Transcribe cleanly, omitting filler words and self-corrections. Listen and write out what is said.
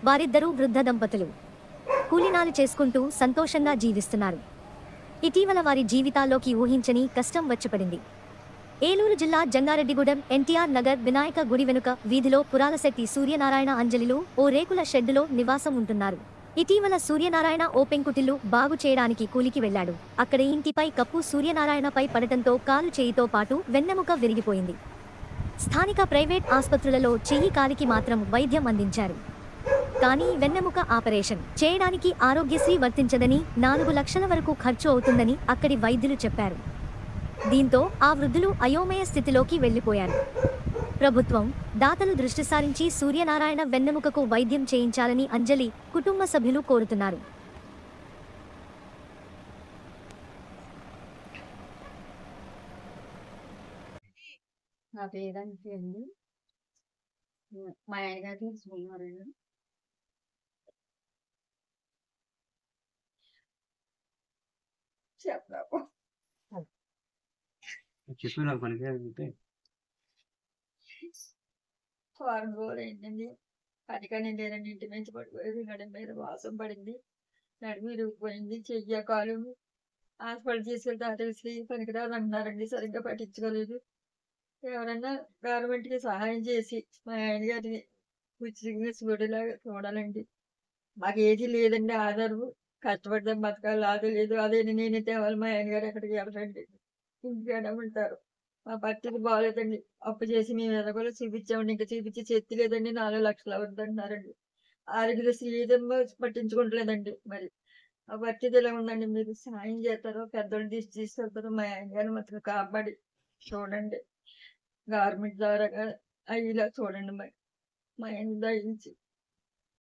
వారిద్దరూ వృద్ధ దంపతులు కూలినాలు చేసుకుంటూ సంతోషంగా జీవిస్తున్నారు. ఇటీవల వారి జీవితాల్లోకి ఊహించని కష్టం వచ్చిపడింది. ఏలూరు జిల్లా జంగారెడ్డిగూడెం ఎన్టీఆర్ నగర్ వినాయక గుడి వెనుక వీధిలో పురాలశెట్టి సూర్యనారాయణ అంజలిలు ఓ రేకుల షెడ్డులో నివాసం ఉంటున్నారు. ఇటీవల సూర్యనారాయణ ఓ పెంకుటిల్లు బాగు చేయడానికి కూలికి వెళ్లాడు. అక్కడ ఇంటిపై కప్పు సూర్యనారాయణపై పడటంతో కాలు చేయితో పాటు వెన్నెముక విరిగిపోయింది. స్థానిక ప్రైవేట్ ఆస్పత్రులలో చెయ్యి కాలికి మాత్రం వైద్యం అందించారు. కానీ వెన్నెముక ఆపరేషన్ చేయడానికి ఆరోగ్యశ్రీ వర్తించదని, 4 లక్షల వరకు ఖర్చు అవుతుందని అక్కడి వైద్యులు చెప్పారు. దీంతో ఆ వృద్ధులు అయోమయ స్థితిలోకి వెళ్లిపోయారు. ప్రభుత్వం, దాతలు దృష్టి సారించి సూర్యనారాయణ వెన్నెముకకు వైద్యం చేయించాలని అంజలి కుటుంబ సభ్యులు కోరుతున్నారు. నా పేరంటే అండి మా ఆయనగారి సోమవారం చెప్పాము చెప్పిన పనికి వెళ్తే వారం రోజులు ఏంటండి పనికని లేదండి. ఇంటి నుంచి పడిపోయేది, నడుము మీద వాసం పడింది, నడుము ఇరిగిపోయింది, చెయ్య కాలు హాస్పిటల్ తీసుకెళ్తే ఆర్టీసీ పనికిరాదు అంటున్నారండి. సరిగ్గా పట్టించుకోలేదు. ఎవరన్నా గవర్నమెంట్కి సహాయం చేసి మా ఆయనగారిని ఉచితంగా చూడేలాగా చూడాలండి. మాకు ఏది లేదండి, ఆధారు కష్టపడదాం బతకాలి, అది లేదు అదే నేనే తేవాలి. మా ఆయనగారు ఎక్కడికి వెళ్ళరండి, ఇంటికాడ ఉంటారు. మా పరిస్థితి బాగాలేదండి. అప్పు చేసి మేము ఎదగోలో చూపించామండి, ఇంకా చూపించి చెత్తి లేదండి. 4 లక్షలు అవుద్ది అంటున్నారండి. ఆరోగ్యశ్రీ ఏదేమో పట్టించుకోవట్లేదండి. మరి ఆ పరిస్థితి ఎలా ఉందండి? మీరు సాయం చేస్తారో, పెద్దోళ్ళు తీసుకెళ్తారో, మా ఆయనగారిని మాత్రం కాపాడి చూడండి. గవర్నమెంట్ ద్వారా అయ్యేలా చూడండి. మరి మా ఆయన దయించి